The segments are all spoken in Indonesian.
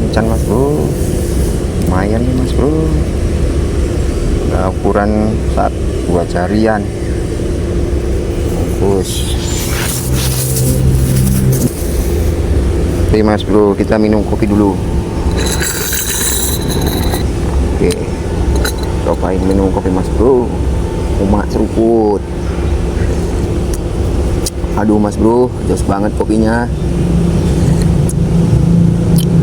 Lancan mas bro, lumayan nih mas bro. Udah ukuran saat buat jarian. Bungkus. Oke mas bro, kita minum kopi dulu. Oke, cobain minum kopi mas bro. Umak seruput. Aduh mas bro, jos banget kopinya.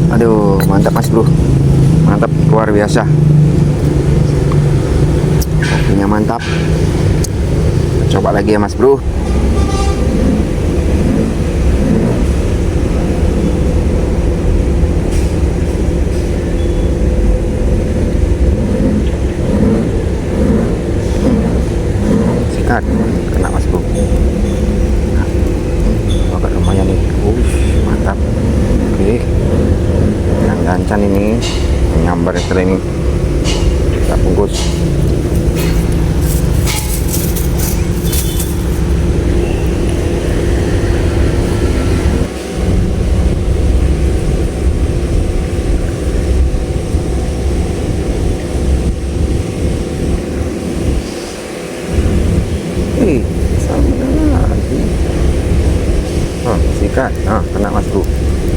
Aduh, mantap mas bro, mantap, luar biasa. Kopinya mantap. Coba lagi ya mas bro. Sikat, kena mas bro. Agak lumayan nih. Mantap. Oke, yang gancan ini nyambar setelah ini kita bungkus. Sama lagi. Oh, sikat. Nah, kena mas bro.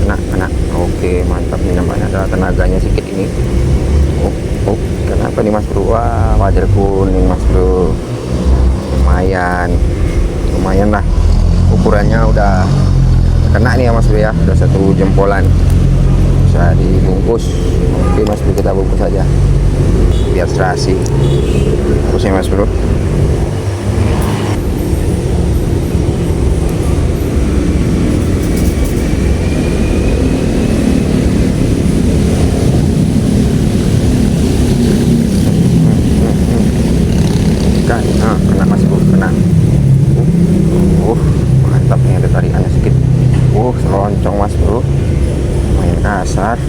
Kena. Oke, mantap nih, namanya ada tenaganya sedikit ini. Oh, kenapa nih mas bro? Wah, wajar kuning mas bro. Lumayan lah. Ukurannya udah kena nih ya mas bro ya. Udah 1 jempolan. Bisa dibungkus. Oke mas bro, kita bungkus aja. Biar serasi. Terus ya mas bro. Nah, kena mas bro, kena. Mantap nih, ada tarikannya sedikit. Seloncong mas bro, main kasar.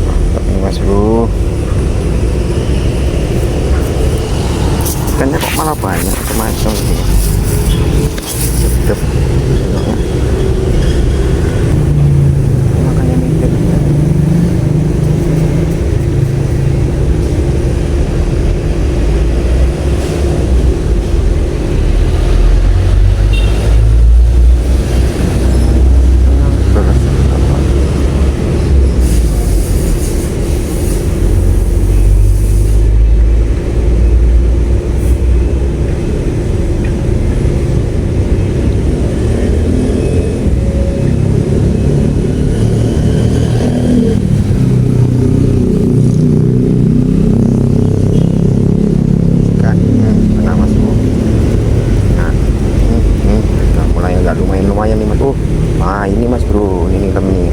Mantap nih mas bro. Ikannya kok malah banyak macam ini. Sedap. Makanya mikir. Lumayan nih mas. Ini mas bro, ini lem nih.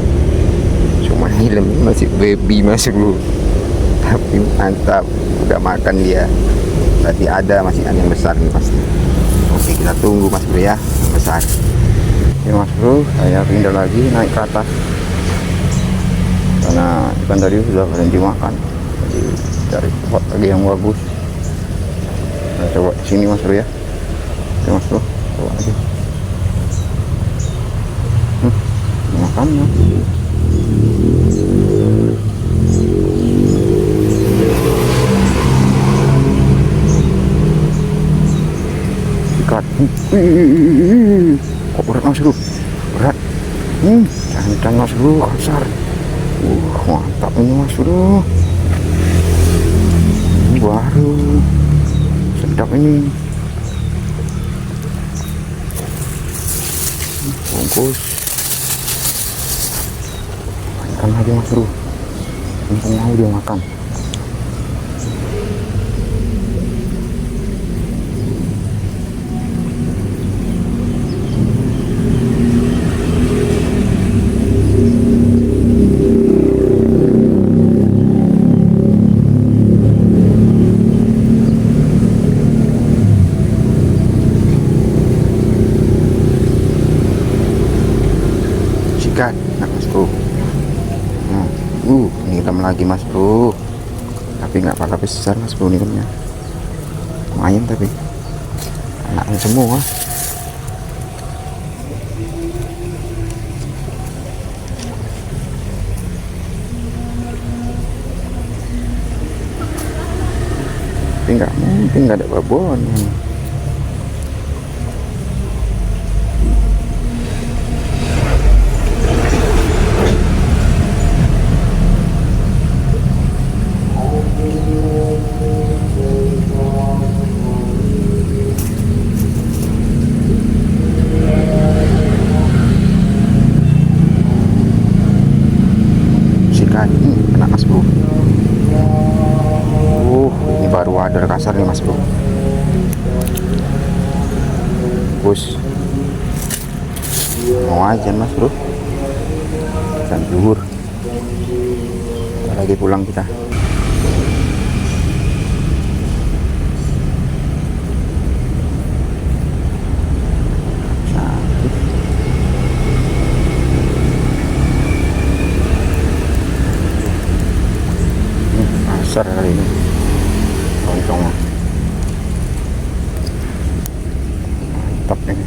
Cuma ini lem masih baby mas bro, tapi mantap, udah makan dia. Berarti masih ada yang besar nih pasti. Oke, kita tunggu mas bro ya, yang besar. Oke mas bro, saya pindah lagi naik ke atas karena ikan tadi sudah berhenti makan. Jadi cari tempat lagi yang bagus. Nah, coba sini mas bro ya. Oke mas bro, coba lagi. Makannya sikat. Kok berat mas bro, berat. Jantan mas bro, kasar. Mantap ini mas bro, ini baru sedap ini. Bungkus makan aja mas bro, untung mau dia makan. Sikat, nah mas bro. Nilam lagi mas bro, tapi nggak bakal besar mas bro nilamnya. Lumayan tapi anaknya semua. tapi nggak mungkin nggak ada babon. Sikat kena Mas Bro. Ini baru ada kasar nih Mas Bro. Bus mau aja Mas Bro, jam zuhur lagi pulang kita. Besar kali ini loncongnya, mantap ini.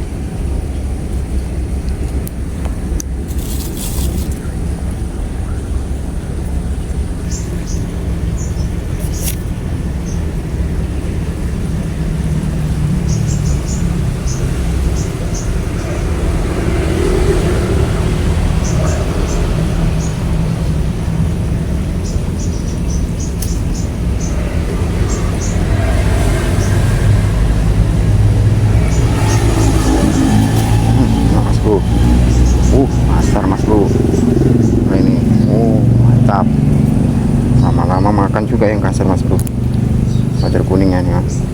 Kasar Mas Bro. Nah ini, mantap. Lama-lama makan juga yang kasar Mas Bro. Pacar kuningnya nih Mas,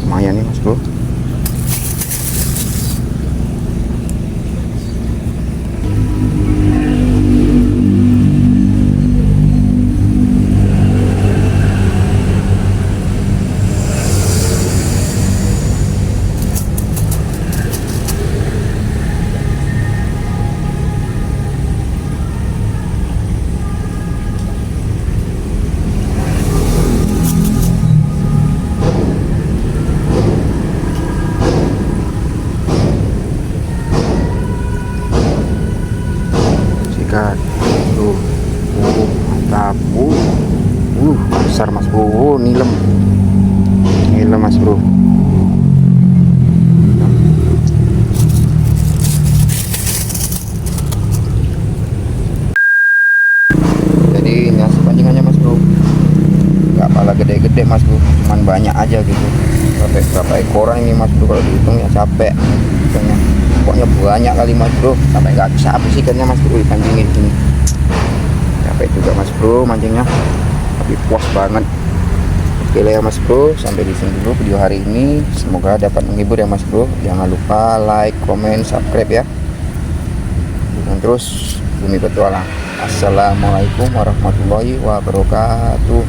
lumayan nih Mas Bro. Mantap. Besar Mas Bro. Nilem Mas Bro. Jadi nasi pancingannya Mas Bro, nggak malah gede-gede Mas Bro, cuman banyak aja gitu. Berapa ekoran ini Mas Bro, kalau dihitung ya capek hitungnya. Pokoknya banyak kali Mas Bro, sampai nggak habis ikannya Mas Bro dipancingin gini. Capek juga Mas Bro mancingnya, tapi puas banget. Oke lah ya Mas Bro, sampai di sini dulu video hari ini. Semoga dapat menghibur ya Mas Bro. Jangan lupa like, komen, subscribe ya. Dan terus Bumi Petualang. Assalamualaikum warahmatullahi wabarakatuh.